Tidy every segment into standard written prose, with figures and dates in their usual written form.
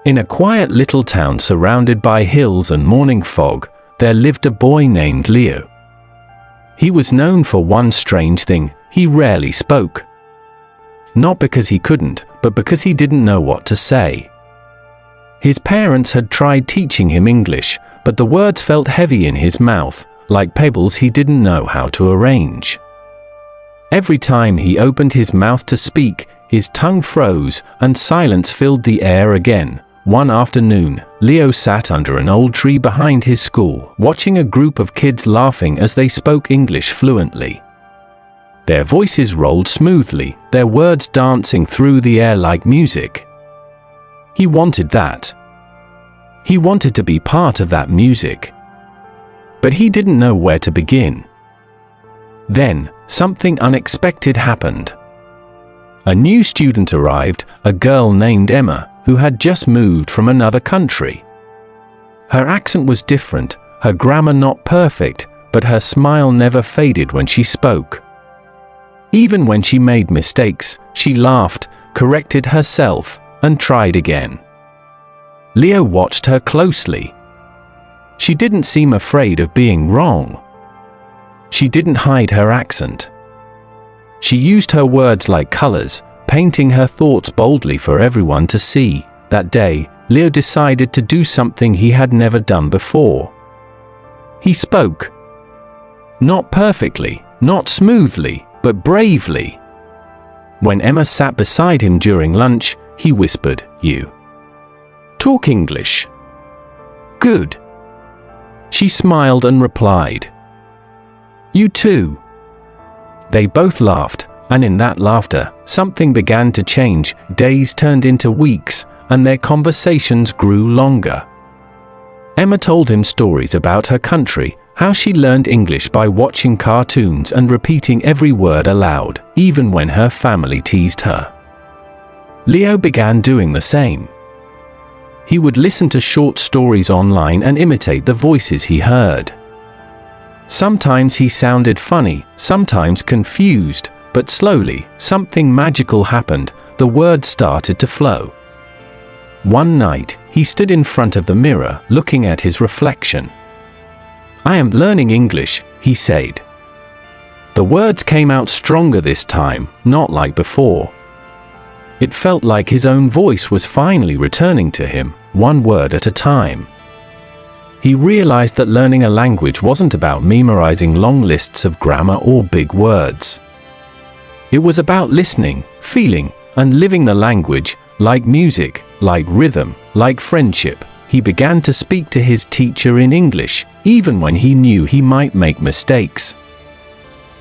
In a quiet little town surrounded by hills and morning fog, there lived a boy named Leo. He was known for one strange thing: he rarely spoke. Not because he couldn't, but because he didn't know what to say. His parents had tried teaching him English, but the words felt heavy in his mouth, like pebbles he didn't know how to arrange. Every time he opened his mouth to speak, his tongue froze, and silence filled the air again. One afternoon, Leo sat under an old tree behind his school, watching a group of kids laughing as they spoke English fluently. Their voices rolled smoothly, their words dancing through the air like music. He wanted that. He wanted to be part of that music. But he didn't know where to begin. Then, something unexpected happened. A new student arrived, a girl named Emma, who had just moved from another country. Her accent was different, her grammar not perfect, but her smile never faded when she spoke. Even when she made mistakes, she laughed, corrected herself, and tried again. Leo watched her closely. She didn't seem afraid of being wrong. She didn't hide her accent. She used her words like colors, painting her thoughts boldly for everyone to see. That day, Leo decided to do something he had never done before. He spoke. Not perfectly, not smoothly, but bravely. When Emma sat beside him during lunch, he whispered, "You talk English." "Good." She smiled and replied, "You too." They both laughed, and in that laughter, something began to change. Days turned into weeks, and their conversations grew longer. Emma told him stories about her country, how she learned English by watching cartoons and repeating every word aloud, even when her family teased her. Leo began doing the same. He would listen to short stories online and imitate the voices he heard. Sometimes he sounded funny, sometimes confused, but slowly, something magical happened. The words started to flow. One night, he stood in front of the mirror, looking at his reflection. "I am learning English," he said. The words came out stronger this time, not like before. It felt like his own voice was finally returning to him, one word at a time. He realized that learning a language wasn't about memorizing long lists of grammar or big words. It was about listening, feeling, and living the language, like music, like rhythm, like friendship. He began to speak to his teacher in English, even when he knew he might make mistakes.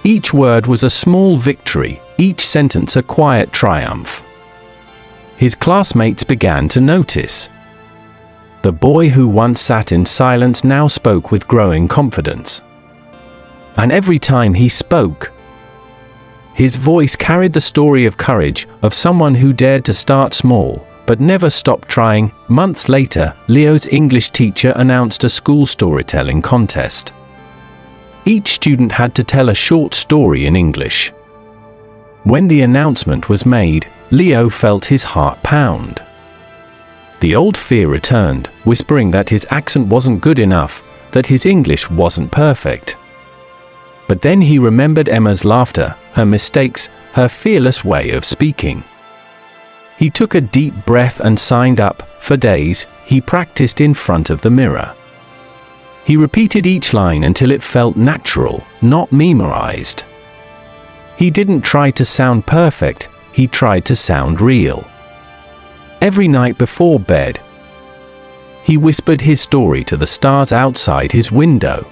Each word was a small victory, each sentence a quiet triumph. His classmates began to notice. The boy who once sat in silence now spoke with growing confidence. And every time he spoke, his voice carried the story of courage, of someone who dared to start small, but never stopped trying. Months later, Leo's English teacher announced a school storytelling contest. Each student had to tell a short story in English. When the announcement was made, Leo felt his heart pound. The old fear returned, whispering that his accent wasn't good enough, that his English wasn't perfect. But then he remembered Emma's laughter, her mistakes, her fearless way of speaking. He took a deep breath and signed up. For days, he practiced in front of the mirror. He repeated each line until it felt natural, not memorized. He didn't try to sound perfect, he tried to sound real. Every night before bed, he whispered his story to the stars outside his window.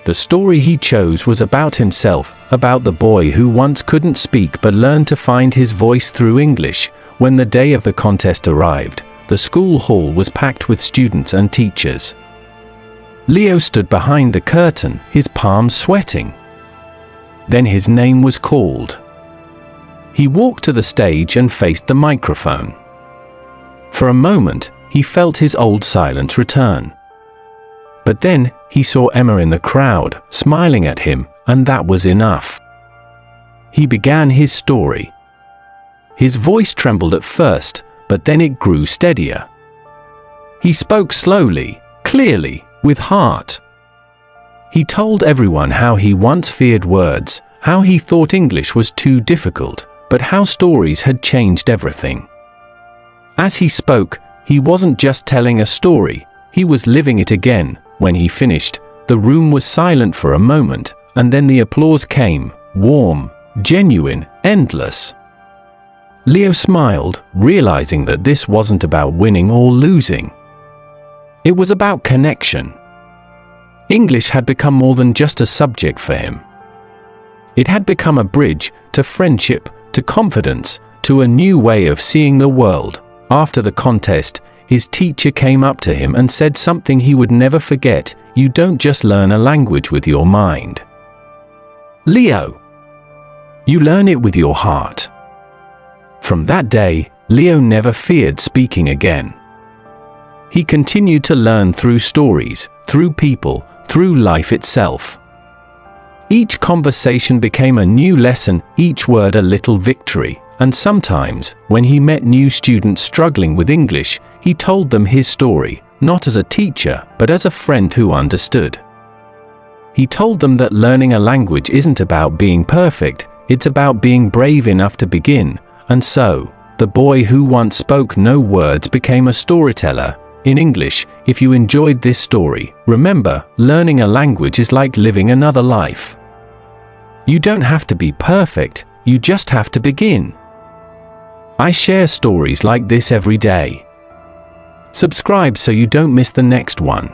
The story he chose was about himself, about the boy who once couldn't speak but learned to find his voice through English. When the day of the contest arrived, the school hall was packed with students and teachers. Leo stood behind the curtain, his palms sweating. Then his name was called. He walked to the stage and faced the microphone. For a moment, he felt his old silence return. But then, he saw Emma in the crowd, smiling at him, and that was enough. He began his story. His voice trembled at first, but then it grew steadier. He spoke slowly, clearly, with heart. He told everyone how he once feared words, how he thought English was too difficult, but how stories had changed everything. As he spoke, he wasn't just telling a story, he was living it again. When he finished, the room was silent for a moment, and then the applause came, warm, genuine, endless. Leo smiled, realizing that this wasn't about winning or losing. It was about connection. English had become more than just a subject for him. It had become a bridge to friendship, to confidence, to a new way of seeing the world. After the contest, his teacher came up to him and said something he would never forget: "You don't just learn a language with your mind, Leo. You learn it with your heart." From that day, Leo never feared speaking again. He continued to learn through stories, through people, through life itself. Each conversation became a new lesson, each word a little victory, and sometimes, when he met new students struggling with English, he told them his story, not as a teacher, but as a friend who understood. He told them that learning a language isn't about being perfect, it's about being brave enough to begin, and so, the boy who once spoke no words became a storyteller. In English, if you enjoyed this story, remember, learning a language is like living another life. You don't have to be perfect, you just have to begin. I share stories like this every day. Subscribe so you don't miss the next one.